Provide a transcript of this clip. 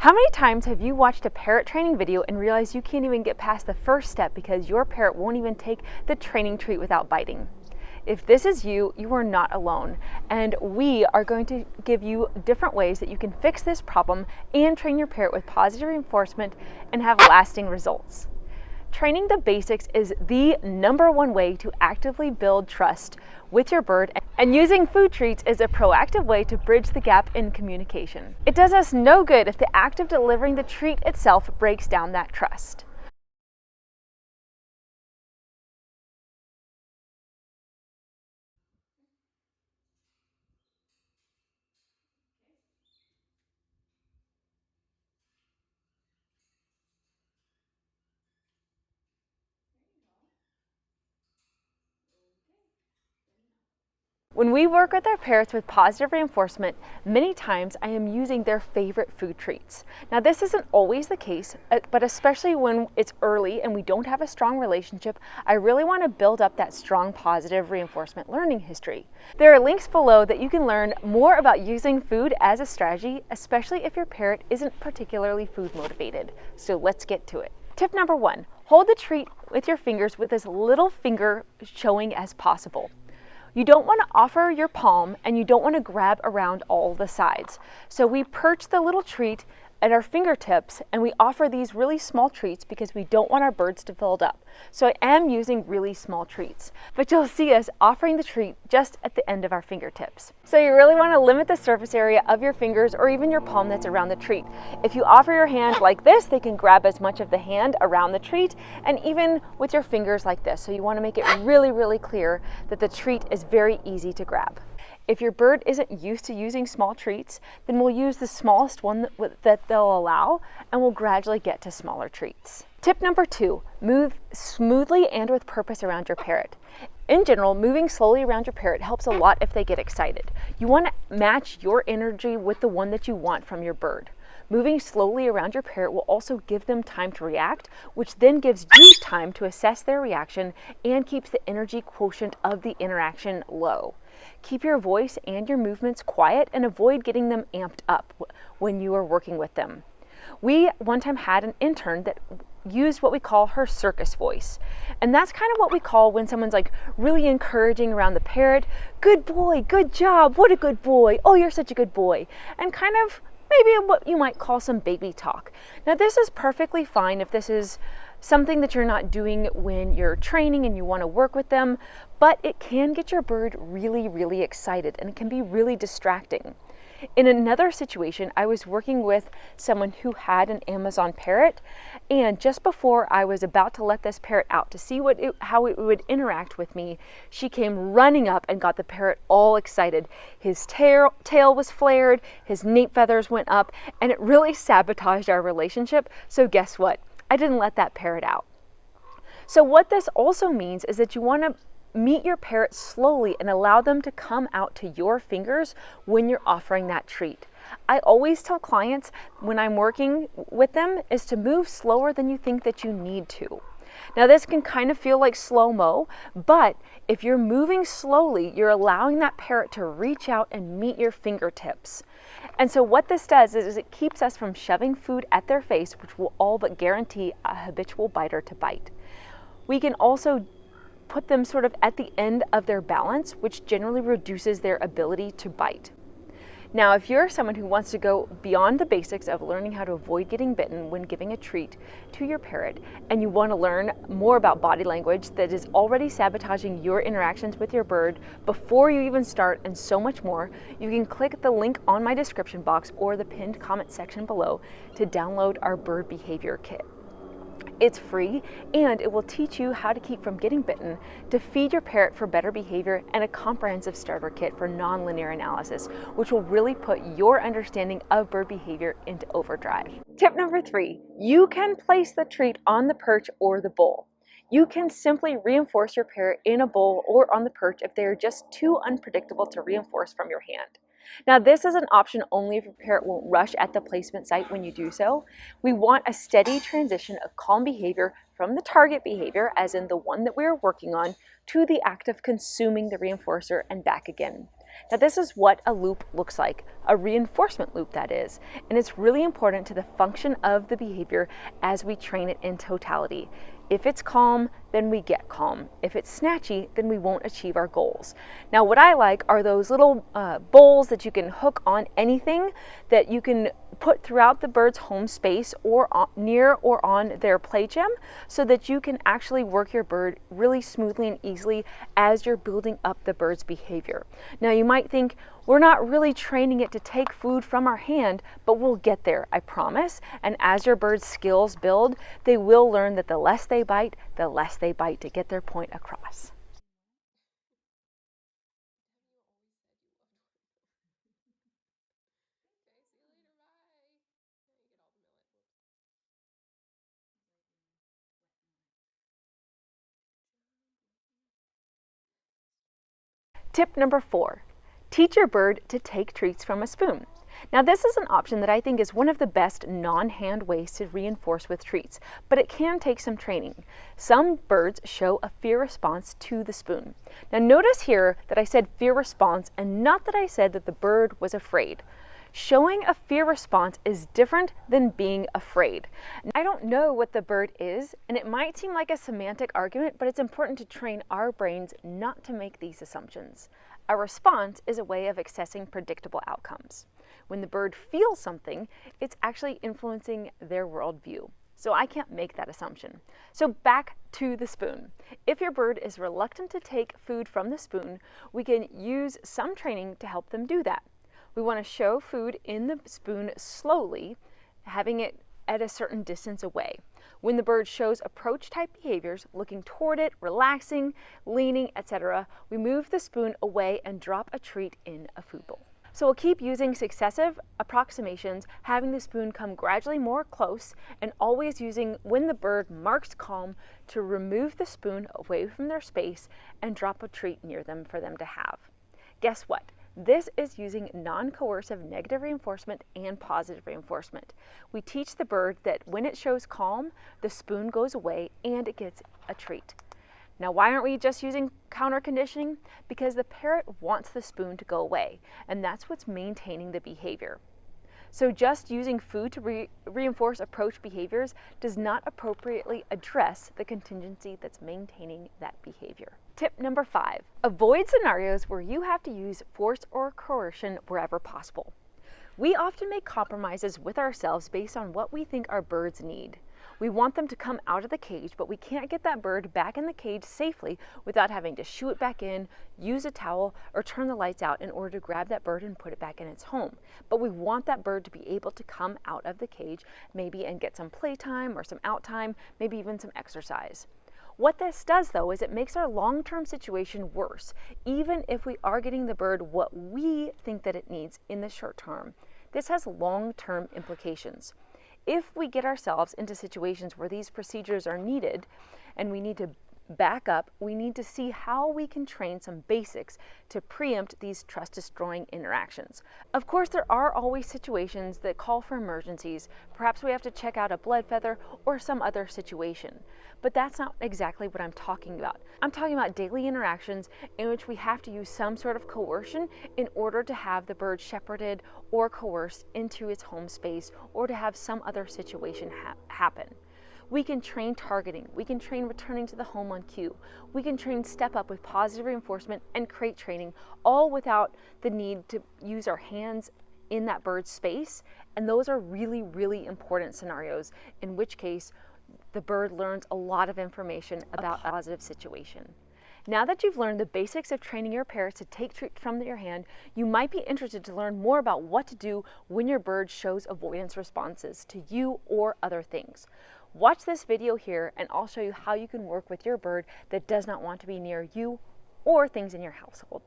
How many times have you watched a parrot training video and realized you can't even get past the first step because your parrot won't even take the training treat without biting? If this is you, you are not alone, and we are going to give you different ways that you can fix this problem and train your parrot with positive reinforcement and have lasting results. Training the basics is the #1 way to actively build trust with your bird, and using food treats is a proactive way to bridge the gap in communication. It does us no good if the act of delivering the treat itself breaks down that trust. When we work with our parrots with positive reinforcement, many times I am using their favorite food treats. Now this isn't always the case, but especially when it's early and we don't have a strong relationship, I really want to build up that strong positive reinforcement learning history. There are links below that you can learn more about using food as a strategy, especially if your parrot isn't particularly food motivated. So let's get to it. Tip #1, hold the treat with your fingers with as little finger showing as possible. You don't want to offer your palm and you don't want to grab around all the sides. So we perch the little treat at our fingertips and we offer these really small treats because we don't want our birds to fill it up. So I am using really small treats, but you'll see us offering the treat just at the end of our fingertips. So you really want to limit the surface area of your fingers or even your palm that's around the treat. If you offer your hand like this, they can grab as much of the hand around the treat, and even with your fingers like this. So you want to make it really, really clear that the treat is very easy to grab. If your bird isn't used to using small treats, then we'll use the smallest one that they'll allow, and we'll gradually get to smaller treats. Tip #2, move smoothly and with purpose around your parrot. In general, moving slowly around your parrot helps a lot if they get excited. You want to match your energy with the one that you want from your bird. Moving slowly around your parrot will also give them time to react, which then gives you time to assess their reaction and keeps the energy quotient of the interaction low. Keep your voice and your movements quiet and avoid getting them amped up when you are working with them. We one time had an intern that used what we call her circus voice. And that's kind of what we call when someone's like really encouraging around the parrot. Good boy, good job, what a good boy, oh you're such a good boy. And kind of maybe what you might call some baby talk. Now this is perfectly fine if this is something that you're not doing when you're training and you want to work with them, but it can get your bird really, really excited and it can be really distracting. In another situation, I was working with someone who had an Amazon parrot, and just before I was about to let this parrot out to see how it would interact with me, she came running up and got the parrot all excited. His tail was flared, his nape feathers went up, and it really sabotaged our relationship. So guess what? I didn't let that parrot out. So what this also means is that you want to meet your parrot slowly and allow them to come out to your fingers when you're offering that treat. I always tell clients when I'm working with them is to move slower than you think that you need to. Now this can kind of feel like slow-mo, but if you're moving slowly, you're allowing that parrot to reach out and meet your fingertips. And so what this does is it keeps us from shoving food at their face, which will all but guarantee a habitual biter to bite. We can also put them sort of at the end of their balance, which generally reduces their ability to bite. Now, if you're someone who wants to go beyond the basics of learning how to avoid getting bitten when giving a treat to your parrot, and you want to learn more about body language that is already sabotaging your interactions with your bird before you even start, and so much more, you can click the link on my description box or the pinned comment section below to download our Bird Behavior Kit. It's free, and it will teach you how to keep from getting bitten, to feed your parrot for better behavior, and a comprehensive starter kit for nonlinear analysis, which will really put your understanding of bird behavior into overdrive. Tip #3, you can place the treat on the perch or the bowl. You can simply reinforce your parrot in a bowl or on the perch if they are just too unpredictable to reinforce from your hand. Now this is an option only if your parrot won't rush at the placement site when you do so. We want a steady transition of calm behavior from the target behavior, as in the one that we are working on, to the act of consuming the reinforcer and back again. Now this is what a loop looks like, a reinforcement loop that is, and it's really important to the function of the behavior as we train it in totality. If it's calm, then we get calm. If it's snatchy, then we won't achieve our goals. Now what I like are those little bowls that you can hook on anything that you can put throughout the bird's home space or near or on their play gym, so that you can actually work your bird really smoothly and easily as you're building up the bird's behavior. Now you might think, we're not really training it to take food from our hand, but we'll get there, I promise. And as your bird's skills build, they will learn that the less they bite, the less they bite to get their point across. Tip number 4, teach your bird to take treats from a spoon. Now this is an option that I think is one of the best non-hand ways to reinforce with treats, but it can take some training. Some birds show a fear response to the spoon. Now notice here that I said fear response and not that I said that the bird was afraid. Showing a fear response is different than being afraid. I don't know what the bird is, and it might seem like a semantic argument, but it's important to train our brains not to make these assumptions. A response is a way of accessing predictable outcomes. When the bird feels something, it's actually influencing their worldview. So I can't make that assumption. So back to the spoon. If your bird is reluctant to take food from the spoon, we can use some training to help them do that. We want to show food in the spoon slowly, having it at a certain distance away. When the bird shows approach type behaviors, looking toward it, relaxing, leaning, etc., we move the spoon away and drop a treat in a food bowl. So we'll keep using successive approximations, having the spoon come gradually more close, and always using when the bird marks calm to remove the spoon away from their space and drop a treat near them for them to have. Guess what? This is using non-coercive negative reinforcement and positive reinforcement. We teach the bird that when it shows calm, the spoon goes away and it gets a treat. Now, why aren't we just using counter conditioning? Because the parrot wants the spoon to go away, and that's what's maintaining the behavior. So just using food to reinforce approach behaviors does not appropriately address the contingency that's maintaining that behavior. Tip number 5, avoid scenarios where you have to use force or coercion wherever possible. We often make compromises with ourselves based on what we think our birds need. We want them to come out of the cage, but we can't get that bird back in the cage safely without having to shoo it back in, use a towel, or turn the lights out in order to grab that bird and put it back in its home. But we want that bird to be able to come out of the cage, maybe and get some playtime or some out time, maybe even some exercise. What this does, though, is it makes our long-term situation worse, even if we are getting the bird what we think that it needs in the short term. This has long-term implications. If we get ourselves into situations where these procedures are needed and we need to back up, we need to see how we can train some basics to preempt these trust-destroying interactions. Of course, there are always situations that call for emergencies. Perhaps we have to check out a blood feather or some other situation. But that's not exactly what I'm talking about. I'm talking about daily interactions in which we have to use some sort of coercion in order to have the bird shepherded or coerced into its home space or to have some other situation happen. We can train targeting, we can train returning to the home on cue, we can train step up with positive reinforcement and crate training, all without the need to use our hands in that bird's space. And those are really, really important scenarios, in which case the bird learns a lot of information about a positive situation. Now that you've learned the basics of training your parrots to take treats from your hand, you might be interested to learn more about what to do when your bird shows avoidance responses to you or other things. Watch this video here and I'll show you how you can work with your bird that does not want to be near you or things in your household.